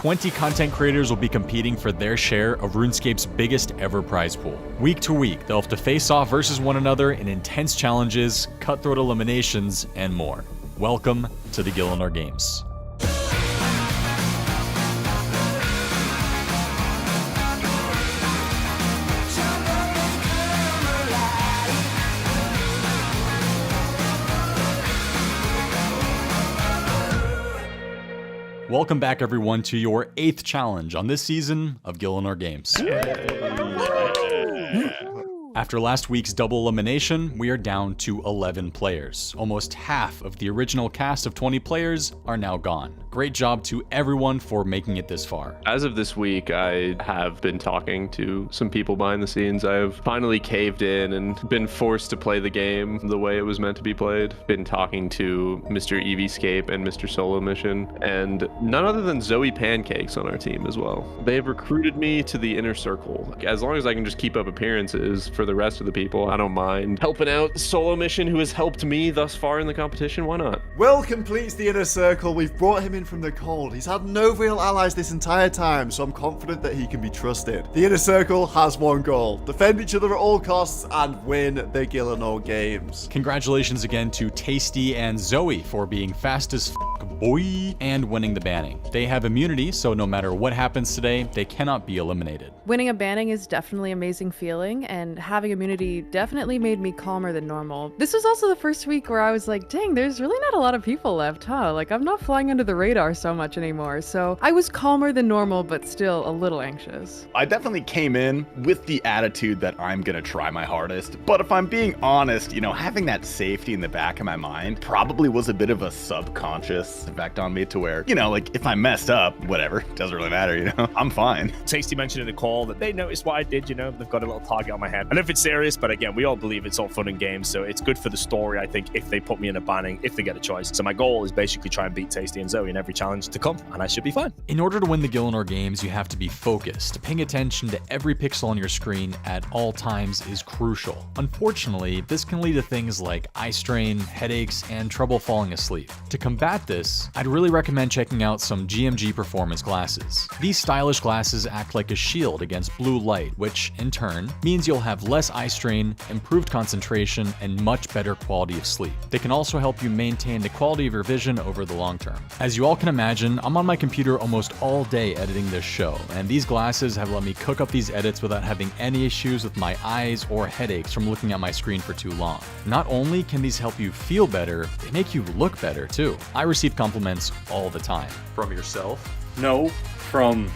20 content creators will be competing for their share of RuneScape's biggest ever prize pool. Week to week, they'll have to face off versus one another in intense challenges, cutthroat eliminations, and more. Welcome to the GIELINOR Games. Welcome back, everyone, to your 8th challenge on this season of GIELINOR Games. After last week's double elimination, we are down to 11 players. Almost half of the original cast of 20 players are now gone. Great job to everyone for making it this far. As of this week, I have been talking to some people behind the scenes. I have finally caved in and been forced to play the game the way it was meant to be played. Been talking to Mr. Eevescape and Mr. Solo Mission, and none other than Zoe Pancakes on our team as well. They've recruited me to the inner circle. As long as I can just keep up appearances for the rest of the people, I don't mind helping out Solo Mission, who has helped me thus far in the competition. Why not? Will completes the inner circle. We've brought him in from the cold. He's had no real allies this entire time, so I'm confident that he can be trusted. The inner circle has one goal: defend each other at all costs and win the GIELINOR Games. Congratulations again to Tasty and Zoe for being fast as boy and winning the banning. They have immunity, so no matter what happens today, they cannot be eliminated. Winning a banning is definitely an amazing feeling, and having immunity definitely made me calmer than normal. This was also the first week where I was like, dang, there's really not a lot of people left, huh? Like, I'm not flying under the radar so much anymore. So I was calmer than normal, but still a little anxious. I definitely came in with the attitude that I'm gonna try my hardest. But if I'm being honest, having that safety in the back of my mind probably was a bit of a subconscious effect on me to where, like if I messed up, whatever, doesn't really matter, I'm fine. Tasty mentioned in the call that they noticed what I did, they've got a little target on my head. I know if it's serious, but again, we all believe it's all fun and games, so it's good for the story, I think, if they put me in a banning, if they get a choice. So my goal is basically try and beat Tasty and Zoe in every challenge to come, and I should be fine. In order to win the GIELINOR Games, you have to be focused. Paying attention to every pixel on your screen at all times is crucial. Unfortunately, this can lead to things like eye strain, headaches, and trouble falling asleep. To combat this, I'd really recommend checking out some GMG performance glasses. These stylish glasses act like a shield against blue light, which in turn means you'll have less eye strain, improved concentration, and much better quality of sleep. They can also help you maintain the quality of your vision over the long term. As you all can imagine, I'm on my computer almost all day editing this show, and these glasses have let me cook up these edits without having any issues with my eyes or headaches from looking at my screen for too long. Not only can these help you feel better, they make you look better too. I receive compliments all the time. From yourself? No, from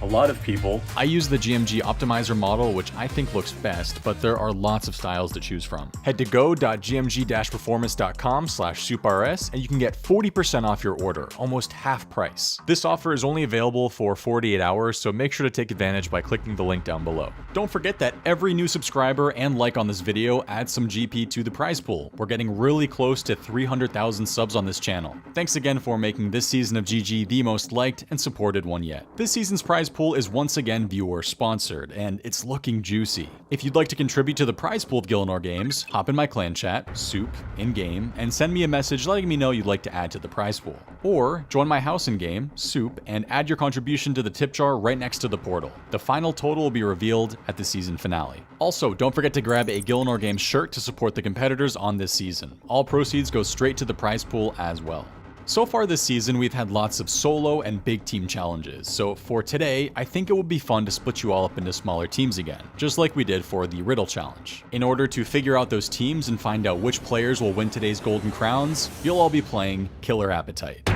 a lot of people. I use the GMG optimizer model, which I think looks best, but there are lots of styles to choose from. Head to go.gmg-performance.com/souprs and you can get 40% off your order, almost half price. This offer is only available for 48 hours, so make sure to take advantage by clicking the link down below. Don't forget that every new subscriber and like on this video adds some GP to the prize pool. We're getting really close to 300,000 subs on this channel. Thanks again for making this season of GG the most liked and supported one yet. This season's prize pool is once again viewer sponsored, and it's looking juicy. If you'd like to contribute to the prize pool of GIELINOR Games, hop in my clan chat, Soup, in-game, and send me a message letting me know you'd like to add to the prize pool. Or join my house in-game, Soup, and add your contribution to the tip jar right next to the portal. The final total will be revealed at the season finale. Also, don't forget to grab a GIELINOR Games shirt to support the competitors on this season. All proceeds go straight to the prize pool as well. So far this season, we've had lots of solo and big team challenges, so for today, I think it would be fun to split you all up into smaller teams again, just like we did for the Riddle Challenge. In order to figure out those teams and find out which players will win today's Golden Crowns, you'll all be playing Killer Appetite.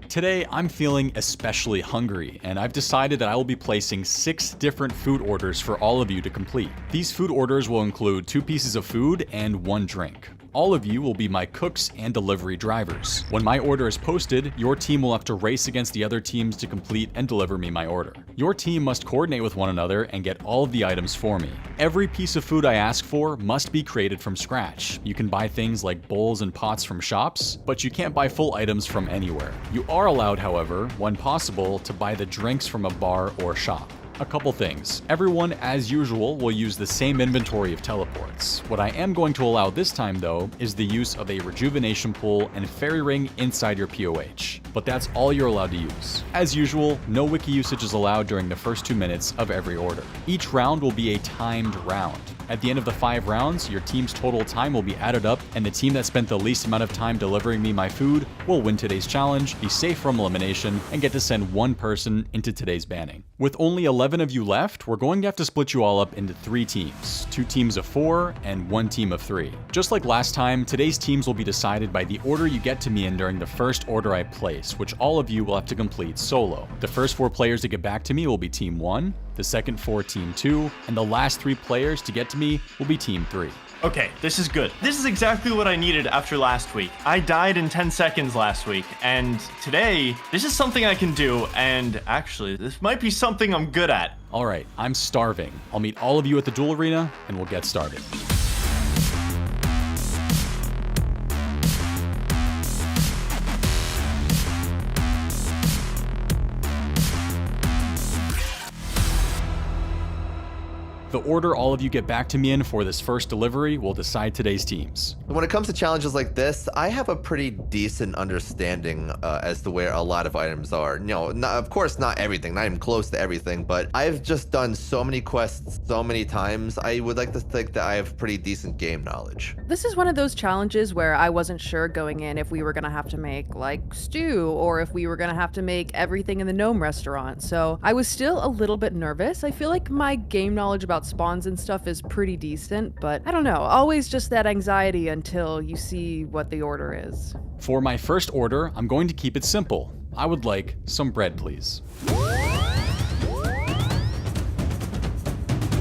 Today, I'm feeling especially hungry, and I've decided that I will be placing 6 different food orders for all of you to complete. These food orders will include 2 pieces of food and 1 drink. All of you will be my cooks and delivery drivers. When my order is posted, your team will have to race against the other teams to complete and deliver me my order. Your team must coordinate with one another and get all of the items for me. Every piece of food I ask for must be created from scratch. You can buy things like bowls and pots from shops, but you can't buy full items from anywhere. You are allowed, however, when possible, to buy the drinks from a bar or shop. A couple things. Everyone, as usual, will use the same inventory of teleports. What I am going to allow this time, though, is the use of a rejuvenation pool and fairy ring inside your POH. But that's all you're allowed to use. As usual, no wiki usage is allowed during the first 2 minutes of every order. Each round will be a timed round. At the end of the 5 rounds, your team's total time will be added up, and the team that spent the least amount of time delivering me my food will win today's challenge, be safe from elimination, and get to send one person into today's banning. With only 11 of you left, we're going to have to split you all up into 3 teams, 2 teams of 4 and 1 team of 3. Just like last time, today's teams will be decided by the order you get to me in during the first order I place, which all of you will have to complete solo. The first 4 players to get back to me will be team 1, the second 4 team 2, and the last 3 players to get to me will be team 3. Okay, this is good. This is exactly what I needed after last week. I died in 10 seconds last week, and today, this is something I can do, and actually, this might be something I'm good at. Alright, I'm starving. I'll meet all of you at the duel arena, and we'll get started. The order all of you get back to me in for this first delivery will decide today's teams. When it comes to challenges like this, I have a pretty decent understanding as to where a lot of items are. Of course, not everything, not even close to everything, but I've just done so many quests so many times. I would like to think that I have pretty decent game knowledge. This is one of those challenges where I wasn't sure going in if we were gonna have to make like stew or if we were gonna have to make everything in the gnome restaurant. So I was still a little bit nervous. I feel like my game knowledge about spawns and stuff is pretty decent, but I don't know, always just that anxiety until you see what the order is. For my first order, I'm going to keep it simple. I would like some bread, please.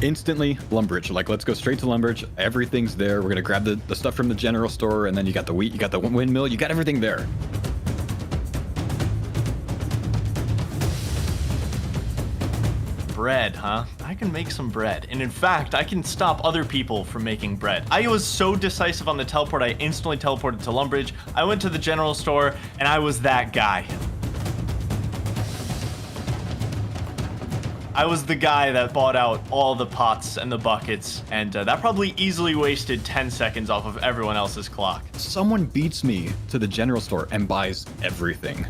Instantly, Lumbridge. Like, let's go straight to Lumbridge. Everything's there. We're gonna grab the stuff from the general store, and then you got the wheat, you got the windmill, you got everything there. Bread, huh? I can make some bread. And in fact, I can stop other people from making bread. I was so decisive on the teleport, I instantly teleported to Lumbridge. I went to the general store, and I was that guy. I was the guy that bought out all the pots and the buckets, and that probably easily wasted 10 seconds off of everyone else's clock. Someone beats me to the general store and buys everything.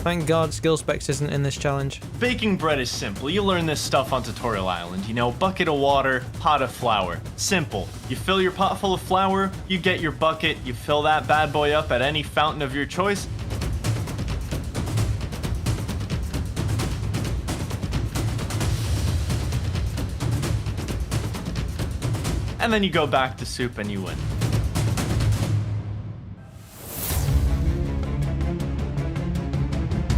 Thank God skill specs isn't in this challenge. Baking bread is simple. You learn this stuff on Tutorial Island. Bucket of water, pot of flour. Simple. You fill your pot full of flour, you get your bucket, you fill that bad boy up at any fountain of your choice. And then you go back to soup and you win.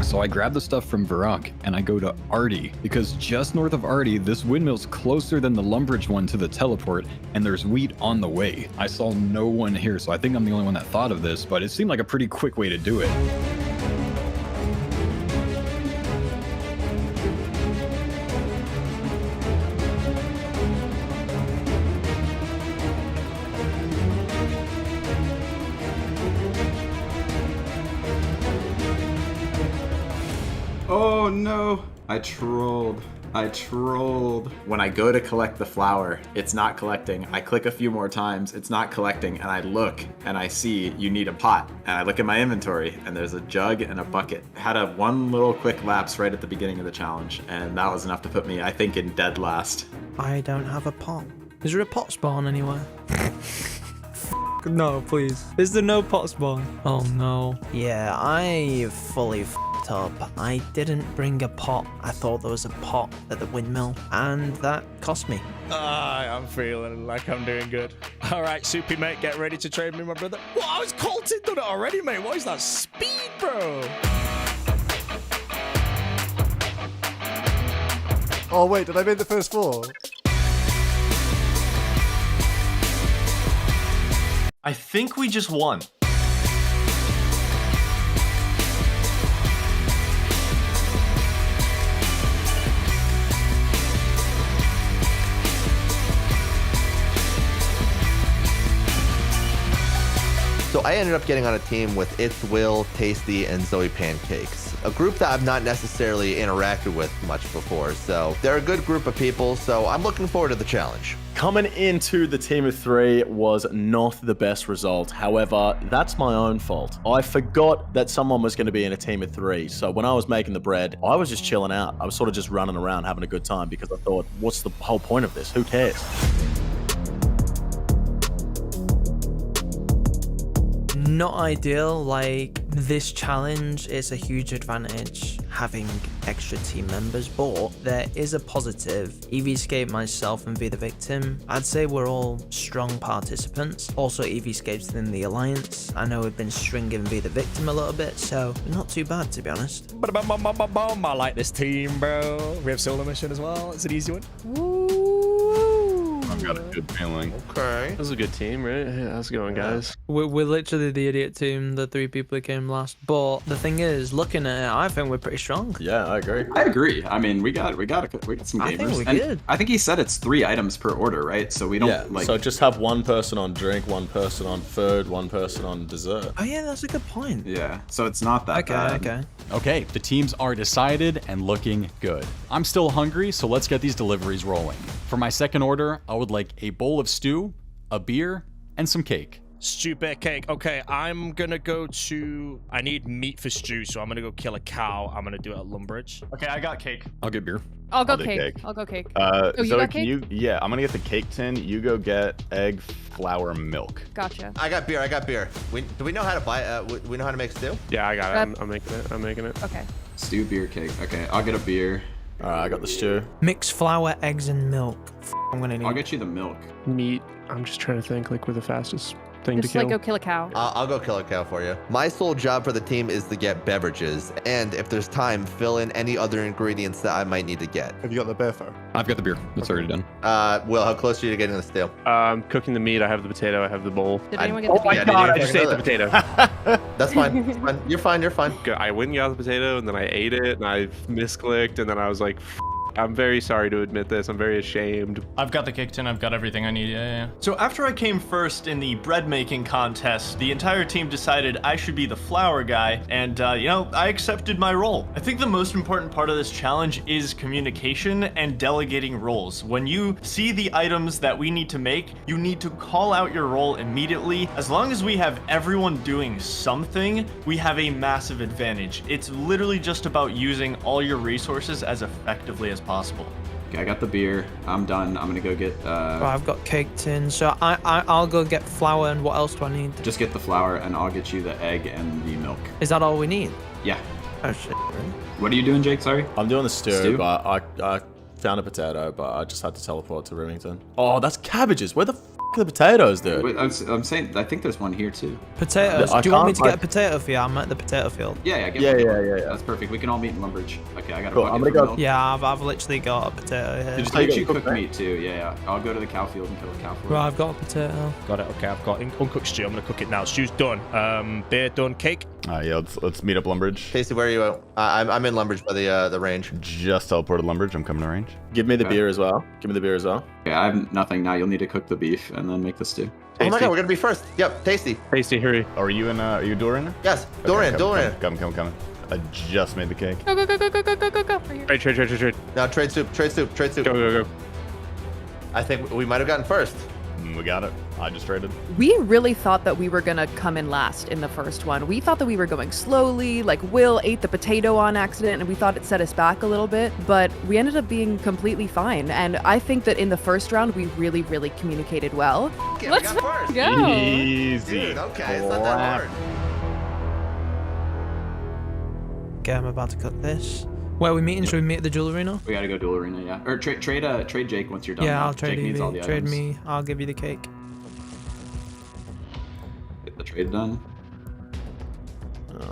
So I grab the stuff from Varrock and I go to Artie, because just north of Artie, this windmill's closer than the Lumbridge one to the teleport, and there's wheat on the way. I saw no one here, so I think I'm the only one that thought of this, but it seemed like a pretty quick way to do it. Oh no, I trolled. When I go to collect the flour, it's not collecting. I click a few more times, it's not collecting, and I look and I see you need a pot. And I look at my inventory and there's a jug and a bucket. I had one little quick lapse right at the beginning of the challenge, and that was enough to put me, I think, in dead last. I don't have a pot. Is there a pot spawn anywhere? No, please. Is there no pot spawn? Oh no. Yeah, I fully f***ed up. I didn't bring a pot. I thought there was a pot at the windmill, and that cost me. I'm feeling like I'm doing good. All right, Soupy, mate, get ready to trade me, my brother. What? I was Colton done it already, mate. What is that speed, bro? Oh wait, did I make the first 4? I think we just won. So I ended up getting on a team with It's Will, Tasty, and Zoe Pancakes, a group that I've not necessarily interacted with much before. So they're a good group of people, so I'm looking forward to the challenge. Coming into the team of 3 was not the best result. However, that's my own fault. I forgot that someone was going to be in a team of 3. So when I was making the bread, I was just chilling out. I was sort of just running around having a good time because I thought, what's the whole point of this? Who cares? Not ideal. Like, this challenge is a huge advantage having extra team members, but there is a positive. Eviescape, myself, and Be the Victim, I'd say we're all strong participants. Also, Eviescape's in the Alliance. I know we've been stringing Be the Victim a little bit, so not too bad, to be honest. I like this team, bro. We have solo mission as well. It's an easy one. I've got a good feeling. Okay. That was a good team, right? Hey, how's it going, guys? We're literally the idiot team, the 3 people who came last. But the thing is, looking at it, I think we're pretty strong. Yeah, I agree. I agree. I mean, we got some gamers. I think we And did. I think he said it's 3 items per order, right? So we don't Yeah, like. so just have one person on drink, one person on food, one person on dessert. Oh yeah, that's a good point. Yeah, so it's not that bad. Okay. Okay, the teams are decided and looking good. I'm still hungry, so let's get these deliveries rolling. For my second order, I would like a bowl of stew, a beer, and some cake. Stew, bear, cake. Okay, I'm gonna go to. I need meat for stew, so I'm gonna go kill a cow. I'm gonna do it at Lumbridge. Okay, I got cake. I'll get beer. I'll go do cake. cake. I'll go cake. You you got can cake? yeah, I'm gonna get the cake tin. You go get egg, flour, milk. Gotcha. I got beer. Do we know how to buy? We know how to make stew? Yeah, I got it. I'm making it. Okay. Stew, beer, cake. Okay, I'll get a beer. All right, I got the stew. Mix flour, eggs, and milk. I'm gonna need. I'll get you the milk. Meat. I'm just trying to think like we're the fastest thing Just to kill. like go kill a cow. I'll go kill a cow for you. My sole job for the team is to get beverages, and if there's time, fill in any other ingredients that I might need to get. Have you got the beer phone? I've got the beer. It's already done. Will, how close are you to getting the stew? Cooking the meat. I have the potato. I have the bowl. Did anyone get oh the my beef? God, I just ate the potato. That's fine. That's fine. You're fine. You're fine. I went and got the potato, and then I ate it, and I misclicked, and then I was like, I'm very sorry to admit this. I'm very ashamed. I've got the cake tin. I've got everything I need. Yeah. So after I came first in the bread making contest, the entire team decided I should be the flour guy, and I accepted my role. I think the most important part of this challenge is communication and delegating roles. When you see the items that we need to make, you need to call out your role immediately. As long as we have everyone doing something, we have a massive advantage. It's literally just about using all your resources as effectively as possible. Okay, I got the beer. I'm done. I'm gonna go get. Right, I've got cake tin, so I'll go get flour. And what else do I need? Just get the flour, and I'll get you the egg and the milk. Is that all we need? Yeah. Oh shit. Really? What are you doing, Jake? Sorry. I'm doing the stew, Stew? but I found a potato, but I just had to teleport to Remington. Oh, that's cabbages. Where the f are the potatoes, dude? Wait, I'm saying. I think there's one here too. Potatoes. I Do you want me can't to get a find- potato for you? I'm at the potato field. Yeah. Yeah. That's perfect. We can all meet in Lumbridge. Okay, I got a Cool, bucket I'm for gonna go- milk. Yeah, I've literally got a potato here. Did you I take think it you cooked cook meat? meat too. Yeah. I'll go to the cow field and kill a cow for Right, you. I've got a potato. Got it. Okay, I've got uncooked stew. I'm gonna cook it now. Stew's done. Beer done. Cake. Yeah, let's meet up Lumbridge. Casey, where are you at? I'm in Lumbridge by the range. Just teleported Lumbridge. I'm coming to range. Give me the Okay. beer as well. Give me the beer as well. Okay, I have nothing now. You'll need to cook the beef and then make the stew. Oh my Tasty. God, we're gonna be first. Yep, Tasty. Tasty, hurry. Are you in? Are you Dorian? Yes, Dorian. Come. I just made the cake. Go. Right here. Trade. Now trade soup. Go. I think we might have gotten first. We got it. I just traded. We really thought that we were gonna come in last in the first one. We thought that we were going slowly, like Will ate the potato on accident, and we thought it set us back a little bit, but we ended up being completely fine. And I think that in the first round, we really, really communicated well. Okay, Let's we got first. go. Easy. Dude, okay, it's not that hard. Okay, I'm about to cook this. Where are we meeting? Should we meet at the jewel arena? We gotta go duel arena, yeah. Or trade Jake once you're done. Yeah, I'll trade Jake needs all Evie. the Trade items. me. I'll give you the cake. Get the trade done.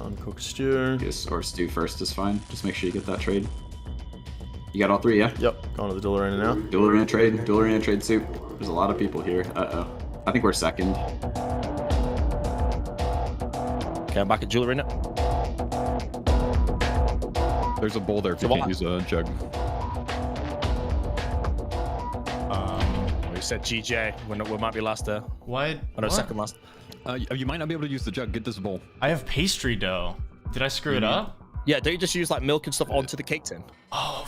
Uncooked stew. Yes, or stew first is fine. Just make sure you get that trade. You got all 3, yeah? Yep. Going to the duel arena now. Duel arena trade soup. There's a lot of people here. Uh-oh. I think we're second. Okay, I'm back at jewel arena. There's a bowl there if you can't use a jug. We said GJ. We might be last there. What? Oh no, second last. You might not be able to use the jug. Get this bowl. I have pastry dough. Did I screw it up? Yeah, don't you just use like milk and stuff onto the cake tin? Oh,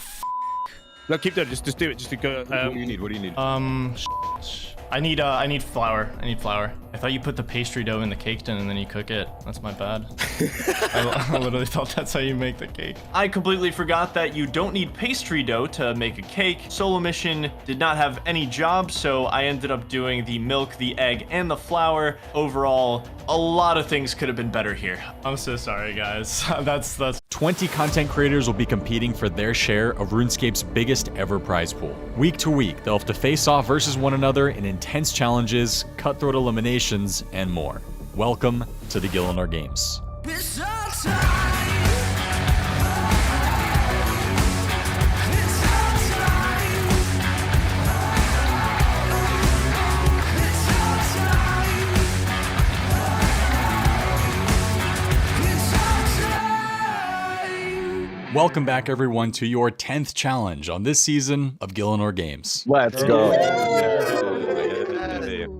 No, keep doing it. Just do it. Just to go. What do you need? What do you need? I need flour. I need flour. I thought you put the pastry dough in the cake tin and then you cook it. That's my bad. I literally thought that's how you make the cake. I completely forgot that you don't need pastry dough to make a cake. Solo Mission did not have any job, so I ended up doing the milk, the egg, and the flour. Overall, a lot of things could have been better here. I'm so sorry, guys. That's 20 content creators will be competing for their share of RuneScape's biggest ever prize pool. Week to week, they'll have to face off versus one another in intense challenges, cutthroat eliminations, and more. Welcome to the GIELINOR Games. Welcome back, everyone, to your 10th challenge on this season of GIELINOR Games. Let's go.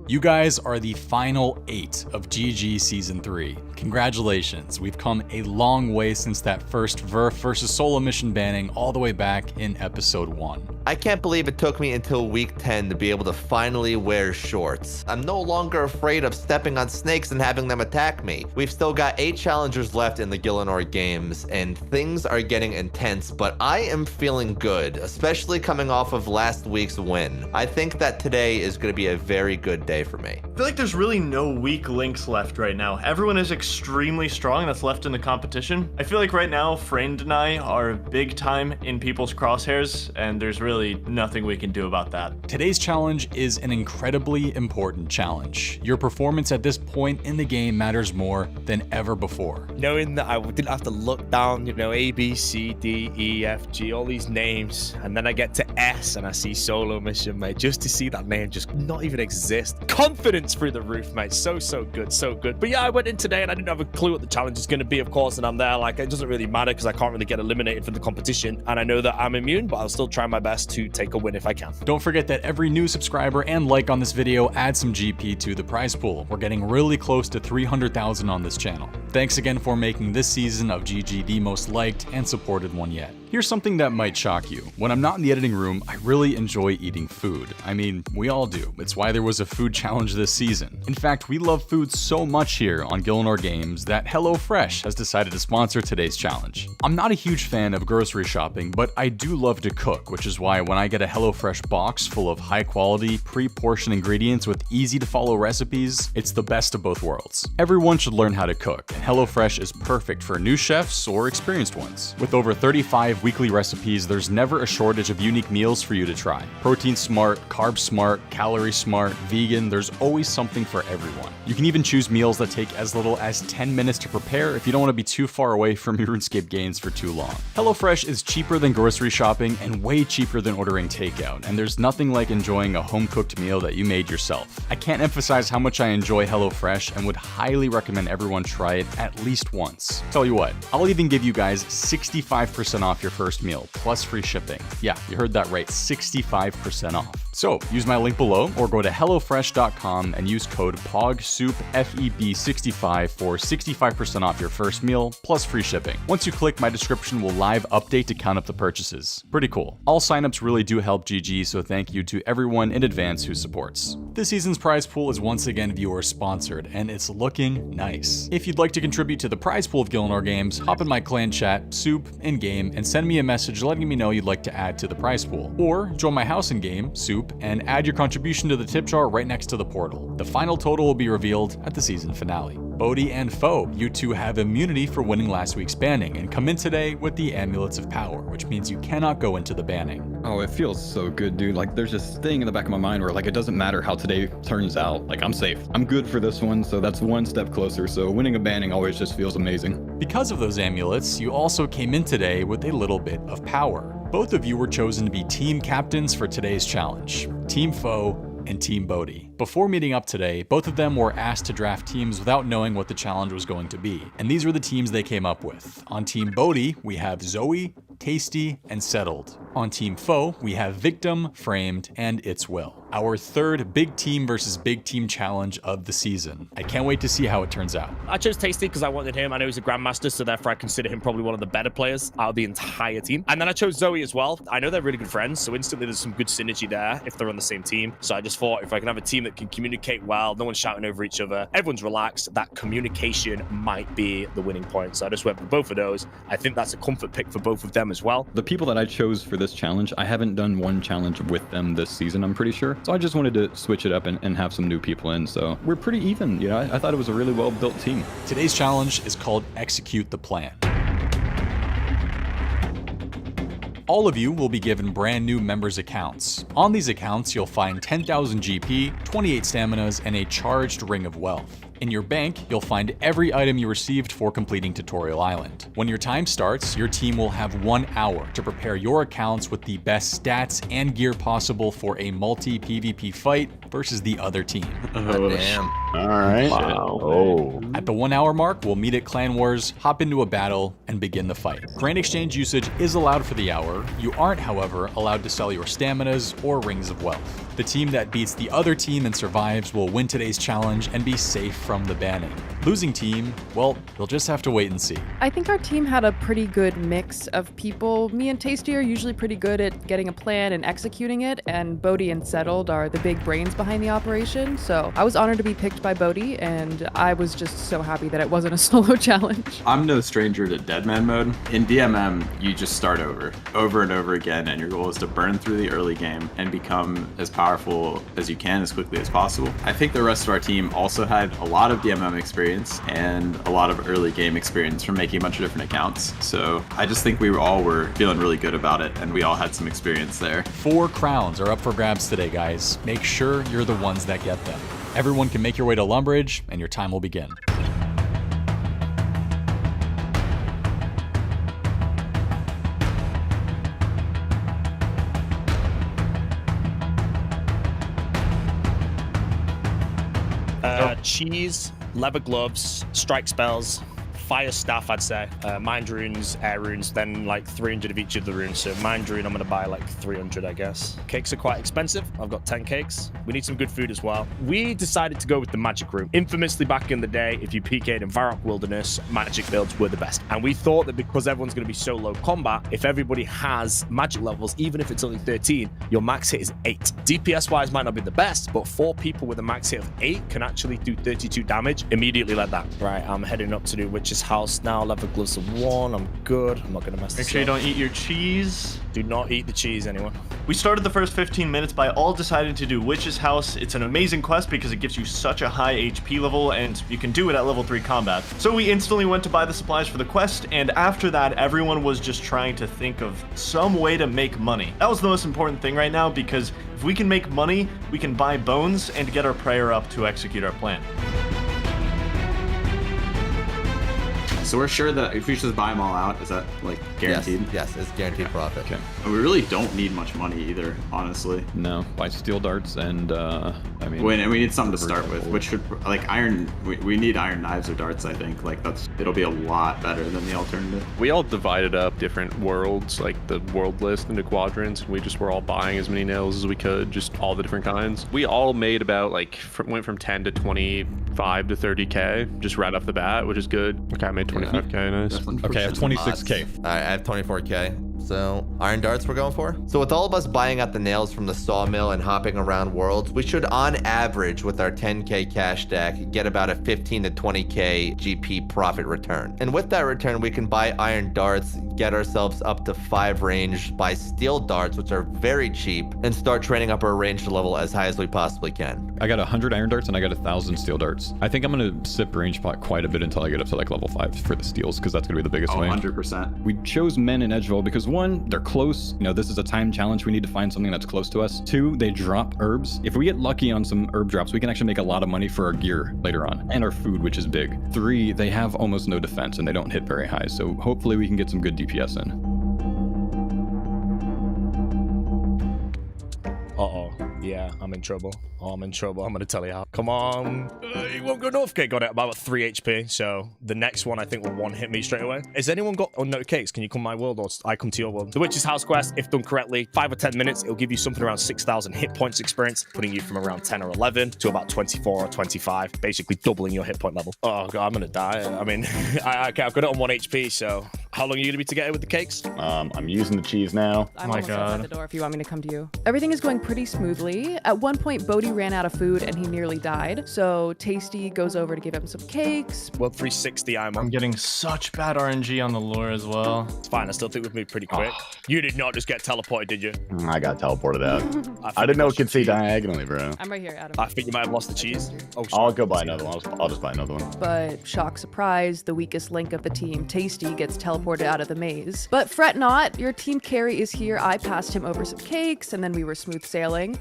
You guys are the final 8 of GG Season 3. Congratulations, we've come a long way since that first Verf versus Solo Mission banning all the way back in Episode 1. I can't believe it took me until week 10 to be able to finally wear shorts. I'm no longer afraid of stepping on snakes and having them attack me. We've still got 8 challengers left in the GIELINOR Games, and things are getting intense, but I am feeling good, especially coming off of last week's win. I think that today is going to be a very good day for me. I feel like there's really no weak links left right now. Everyone is extremely strong that's left in the competition. I feel like right now, Framed and I are big time in people's crosshairs, and there's really nothing we can do about that. Today's challenge is an incredibly important challenge. Your performance at this point in the game matters more than ever before. Knowing that I didn't have to look down, you know, A, B, C, D, E, F, G, all these names, and then I get to S and I see Solo Mission, mate, just to see that name just not even exist. Confidence through the roof, mate. So good, so good. But yeah, I went in today and I didn't have a clue what the challenge is going to be, of course, and I'm there. Like, it doesn't really matter because I can't really get eliminated from the competition, and I know that I'm immune, but I'll still try my best to take a win if I can. Don't forget that every new subscriber and like on this video adds some GP to the prize pool. We're getting really close to 300,000 on this channel. Thanks again for making this season of GG the most liked and supported one yet. Here's something that might shock you. When I'm not in the editing room, I really enjoy eating food. I mean, we all do. It's why there was a food challenge this season. In fact, we love food so much here on GIELINOR Games that HelloFresh has decided to sponsor today's challenge. I'm not a huge fan of grocery shopping, but I do love to cook, which is why when I get a HelloFresh box full of high-quality, pre-portioned ingredients with easy-to-follow recipes, it's the best of both worlds. Everyone should learn how to cook, and HelloFresh is perfect for new chefs or experienced ones. With over 35 weekly recipes, there's never a shortage of unique meals for you to try. Protein smart, carb smart, calorie smart, vegan, there's always something for everyone. You can even choose meals that take as little as 10 minutes to prepare if you don't want to be too far away from your RuneScape games for too long. HelloFresh is cheaper than grocery shopping and way cheaper than ordering takeout, and there's nothing like enjoying a home-cooked meal that you made yourself. I can't emphasize how much I enjoy HelloFresh and would highly recommend everyone try it at least once. Tell you what, I'll even give you guys 65% off your first meal, plus free shipping. Yeah, you heard that right, 65% off. So, use my link below or go to HelloFresh.com and use code POGSOUP FEB65 for 65% off your first meal, plus free shipping. Once you click, my description will live update to count up the purchases. Pretty cool. All signups really do help GG, so thank you to everyone in advance who supports. This season's prize pool is once again viewer sponsored, and it's looking nice. If you'd like to contribute to the prize pool of GIELINOR Games, hop in my clan chat, Soup, in-game, and send me a message letting me know you'd like to add to the prize pool. Or join my house in-game, Soup, and add your contribution to the tip jar right next to the portal. The final total will be revealed at the season finale. Bodhi and Foe, you two have immunity for winning last week's banning and come in today with the Amulets of Power, which means you cannot go into the banning. Oh, it feels so good, dude. Like, there's this thing in the back of my mind where, like, it doesn't matter how today turns out. Like, I'm safe. I'm good for this one, so that's one step closer. So winning a banning always just feels amazing. Because of those amulets, you also came in today with a little bit of power. Both of you were chosen to be team captains for today's challenge. Team Foe and Team Bodhi. Before meeting up today, both of them were asked to draft teams without knowing what the challenge was going to be. And these were the teams they came up with. On Team Bodhi, we have Zoe, Tasty, and Settled. On Team Foe, we have Victim, Framed, and It's Will. Our third big team versus big team challenge of the season. I can't wait to see how it turns out. I chose Tasty because I wanted him. I know he's a Grandmaster, so therefore I consider him probably one of the better players out of the entire team. And then I chose Zoe as well. I know they're really good friends, so instantly there's some good synergy there if they're on the same team. So I just thought if I can have a team that can communicate well, no one's shouting over each other, everyone's relaxed, that communication might be the winning point. So I just went for both of those. I think that's a comfort pick for both of them as well. The people that I chose for this challenge, I haven't done one challenge with them this season, I'm pretty sure. So I just wanted to switch it up and have some new people in. So we're pretty even. You know, I thought it was a really well-built team. Today's challenge is called Execute the Plan. All of you will be given brand new members accounts. On these accounts, you'll find 10,000 GP, 28 staminas, and a charged Ring of Wealth. In your bank, you'll find every item you received for completing Tutorial Island. When your time starts, your team will have 1 hour to prepare your accounts with the best stats and gear possible for a multi-PvP fight versus the other team. Oh, damn. All right. Wow. Oh. At the 1 hour mark, we'll meet at Clan Wars, hop into a battle, and begin the fight. Grand exchange usage is allowed for the hour. You aren't, however, allowed to sell your staminas or Rings of Wealth. The team that beats the other team and survives will win today's challenge and be safe from the banning. Losing team, well, you'll just have to wait and see. I think our team had a pretty good mix of people. Me and Tasty are usually pretty good at getting a plan and executing it, and Bodhi and Settled are the big brains behind the operation. So I was honored to be picked by Bodhi, and I was just so happy that it wasn't a solo challenge. I'm no stranger to Deadman mode. In DMM, you just start over and over again, and your goal is to burn through the early game and become as powerful as you can as quickly as possible. I think the rest of our team also had a lot of DMM experience and a lot of early game experience from making a bunch of different accounts. So I just think we all were feeling really good about it, and we all had some experience there. 4 crowns are up for grabs today, guys. Make sure you're the ones that get them. Everyone can make your way to Lumbridge, and your time will begin. Cheese, leather gloves, strike spells, fire staff, I'd say. Mind runes, air runes, then like 300 of each of the runes. So mind rune, I'm going to buy like 300, I guess. Cakes are quite expensive. I've got 10 cakes. We need some good food as well. We decided to go with the magic room. Infamously back in the day, if you PK'd in Varrock Wilderness, magic builds were the best. And we thought that because everyone's going to be so low combat, if everybody has magic levels, even if it's only 13, your max hit is 8. DPS wise might not be the best, but 4 people with a max hit of 8 can actually do 32 damage immediately like that. Right, I'm heading up to do Witch's House now. Leather gloves of 1. I'm good. I'm not going to mess this up. Make sure you don't eat your cheese. Do not eat the cheese, anyone. We started the first 15 minutes by all deciding to do Witch's House. It's an amazing quest because it gives you such a high HP level, and you can do it at level 3 combat. So we instantly went to buy the supplies for the quest, and after that, everyone was just trying to think of some way to make money. That was the most important thing right now, because if we can make money, we can buy bones and get our prayer up to execute our plan. So we're sure that if we just buy them all out, is that like guaranteed? Yes, it's guaranteed profit. Okay. And we really don't need much money either, honestly. No, buy steel darts and I mean. And we need something to start with, which should like iron. We need iron knives or darts. I think like it'll be a lot better than the alternative. We all divided up different worlds, like the world list, into quadrants. We just were all buying as many nails as we could, just all the different kinds. We all made about went from 10 to 25 to 30k just right off the bat, which is good. Okay, I made 25k. Nice. Okay, I have 26k. All right, I have 24k. So iron darts we're going for. So with all of us buying out the nails from the sawmill and hopping around worlds, we should on average with our 10k cash stack get about a 15 to 20k GP profit return. And with that return, we can buy iron darts, get ourselves up to 5 range, buy steel darts, which are very cheap, and start training up our range level as high as we possibly can. I got 100 iron darts and I got 1,000 steel darts. I think I'm gonna sip range pot quite a bit until I get up to like level 5 for the steels, because that's gonna be the biggest way. 100%. We chose men in Edgeville because 1, they're close. You know, this is a time challenge. We need to find something that's close to us. 2, they drop herbs. If we get lucky on some herb drops, we can actually make a lot of money for our gear later on, and our food, which is big. 3, they have almost no defense and they don't hit very high, so hopefully we can get some good DPS in. Uh-oh. Yeah, I'm in trouble. Oh, I'm in trouble. I'm going to tell you how. Come on. He won't go enough. Okay, got it. About 3 HP. So the next one I think will one hit me straight away. Has anyone got unknown cakes? Can you come my world or I come to your world? The Witch's House quest, if done correctly, 5 or 10 minutes, it'll give you something around 6,000 hit points experience, putting you from around 10 or 11 to about 24 or 25, basically doubling your hit point level. Oh, God, I'm going to die. I mean, I've got it on 1 HP, so how long are you going to be to get it with the cakes? I'm using the cheese now. I'm almost outside the door if you want me to come to you. Everything is going pretty smoothly. At one point, Bodhi ran out of food and he nearly died. So Tasty goes over to give him some cakes. Well, 360 I'm getting such bad RNG on the lure as well. It's fine. I still think we've moved pretty quick. You did not just get teleported, did you? I got teleported out. I didn't know it could see diagonally, bro. I'm right here, Adam. I think you might have lost the cheese. Oh, I'll go buy another one. I'll just buy another one. But shock surprise, the weakest link of the team, Tasty, gets teleported out of the maze. But fret not, your team carry is here. I passed him over some cakes and then we were smooth sailing.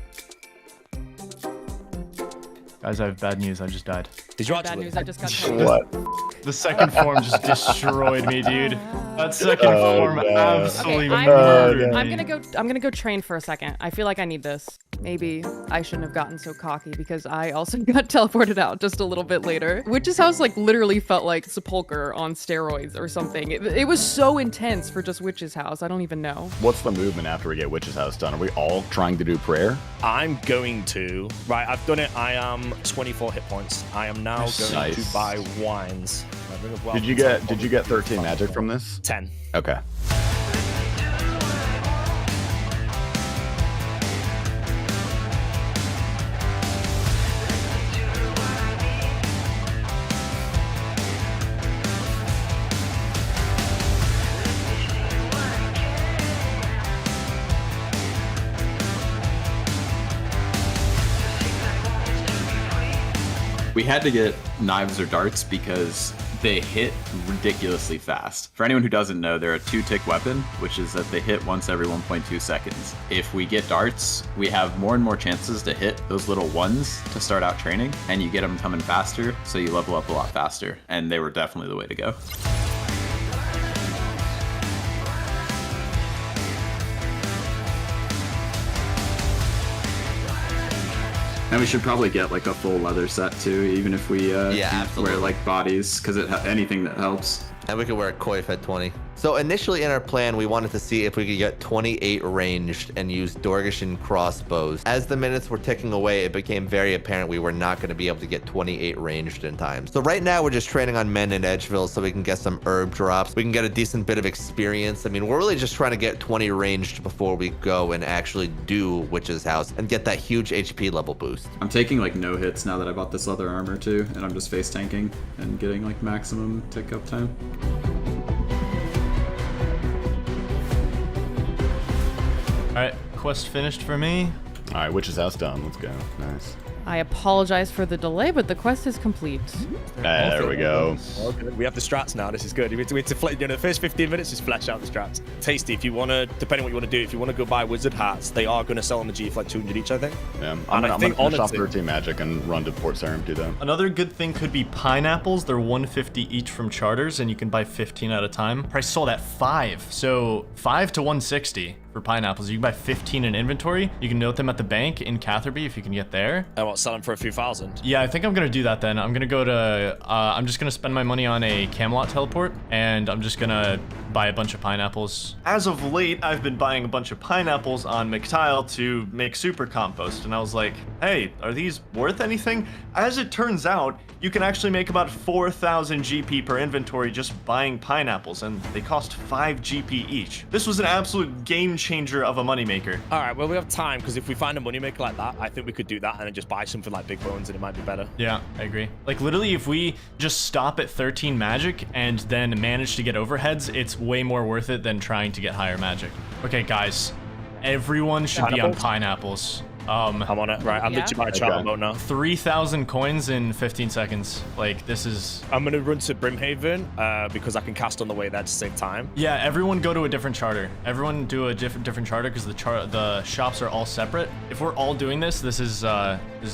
Guys, I have bad news. I just died. Did you Bad actually? news, I just got What? The second form just destroyed me, dude. That second form absolutely Okay, murdered I'm me. gonna go train for a second. I feel like I need this. Maybe I shouldn't have gotten so cocky because I also got teleported out just a little bit later. Witch's House like literally felt like Sepulcher on steroids or something. It was so intense for just Witch's House. I don't even know. What's the movement after we get Witch's House done? Are we all trying to do prayer? I'm going to. Right, I've done it. I am 24 hit points. I am now going to buy wines. Did you get 13 magic from this? 10. Okay. We had to get knives or darts because they hit ridiculously fast. For anyone who doesn't know, they're a 2-tick weapon, which is that they hit once every 1.2 seconds. If we get darts, we have more and more chances to hit those little ones to start out training, and you get them coming faster, so you level up a lot faster, and they were definitely the way to go. And we should probably get like a full leather set too, even if we wear like bodies, because anything that helps. And we could wear a coif at 20. So initially in our plan, we wanted to see if we could get 28 ranged and use Dorgishan crossbows. As the minutes were ticking away, it became very apparent we were not going to be able to get 28 ranged in time. So right now we're just training on men in Edgeville so we can get some herb drops. We can get a decent bit of experience. I mean, we're really just trying to get 20 ranged before we go and actually do Witch's House and get that huge HP level boost. I'm taking like no hits now that I bought this leather armor too, and I'm just face tanking and getting like maximum tick up time. Alright, quest finished for me. Alright, Witch's House done. Let's go. Nice. I apologize for the delay, but the quest is complete. There we go. Okay. We have the strats now. This is good. We have to the first 15 minutes, just flesh out the strats. Tasty, if you want to, depending on what you want to do, if you want to go buy wizard hats, they are going to sell on the G for like 200 each, I think. Yeah, I'm going to finish off 13 magic and run to Port Sarum too, though. Another good thing could be pineapples. They're 150 each from charters, and you can buy 15 at a time. Price sold at 5, so 5 to 160 for pineapples. You can buy 15 in inventory. You can note them at the bank in Catherby if you can get there. I want to sell them for a few thousand. Yeah, I think I'm gonna do that then. I'm gonna go to, I'm just gonna spend my money on a Camelot teleport, and I'm just gonna buy a bunch of pineapples. As of late, I've been buying a bunch of pineapples on McTile to make super compost, and I was like, hey, are these worth anything? As it turns out, you can actually make about 4,000 GP per inventory just buying pineapples, and they cost 5 GP each. This was an absolute game changer of a moneymaker. All right, well, we have time, because if we find a moneymaker like that, I think we could do that and then just buy something like Big Bones, and it might be better. Yeah, I agree. Like, literally, if we just stop at 13 magic and then manage to get overheads, it's way more worth it than trying to get higher magic. Okay, guys, everyone should be on pineapples. I'm on it. Right, I'm literally buying travel mode now. 3,000 coins in 15 seconds. Like, this is... I'm going to run to Brimhaven because I can cast on the way there at the same time. Yeah, everyone go to a different charter. Everyone do a different charter because the shops are all separate. If we're all doing this, this is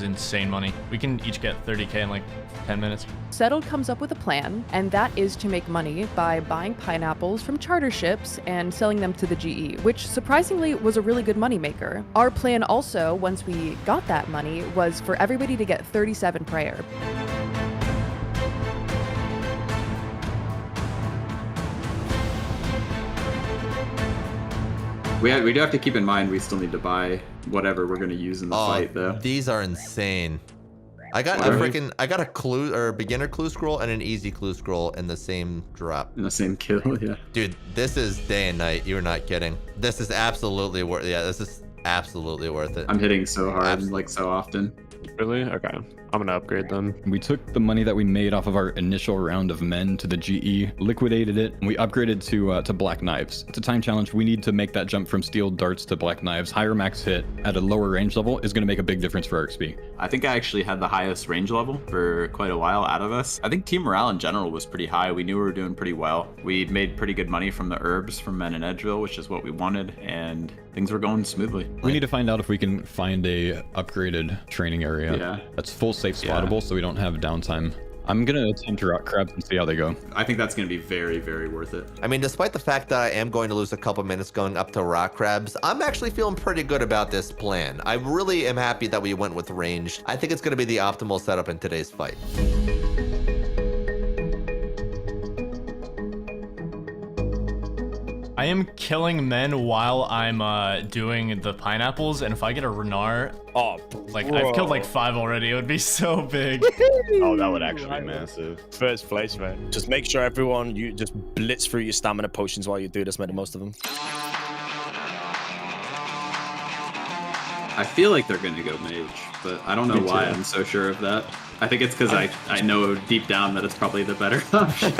insane money. We can each get 30k in like 10 minutes. Settled comes up with a plan, and that is to make money by buying pineapples from charter ships and selling them to the GE, which surprisingly was a really good moneymaker. Our plan also once we got that money was for everybody to get 37 prayer. We do have to keep in mind we still need to buy whatever we're going to use in the fight, though. These are insane. I got a clue or beginner clue scroll and an easy clue scroll in the same drop. In the same kill, yeah. Dude, this is day and night. You're not kidding. This is absolutely worth. Yeah, this is absolutely worth it. I'm hitting so hard, like so often. Really? Okay. I'm gonna upgrade then. We took the money that we made off of our initial round of men to the GE, liquidated it, and we upgraded to black knives. It's a time challenge. We need to make that jump from steel darts to black knives. Higher max hit at a lower range level is going to make a big difference for our XP. I think I actually had the highest range level for quite a while out of us. I think team morale in general was pretty high. We knew we were doing pretty well. We made pretty good money from the herbs from men in Edgeville, which is what we wanted, and things were going smoothly. We need to find out if we can find a upgraded training area that's full safe spottable so we don't have downtime. I'm gonna attempt to rock crabs and see how they go. I think that's gonna be very, very worth it. I mean, despite the fact that I am going to lose a couple minutes going up to rock crabs, I'm actually feeling pretty good about this plan. I really am happy that we went with ranged. I think it's gonna be the optimal setup in today's fight. I am killing men while I'm doing the pineapples, and if I get a Renar, like I've killed like 5 already. It would be so big. Oh, that would actually be massive. First place, man. Just make sure everyone, you just blitz through your stamina potions while you do this, make the most of them. I feel like they're gonna go mage, but I don't know why I'm so sure of that. I think it's because I know deep down that it's probably the better option.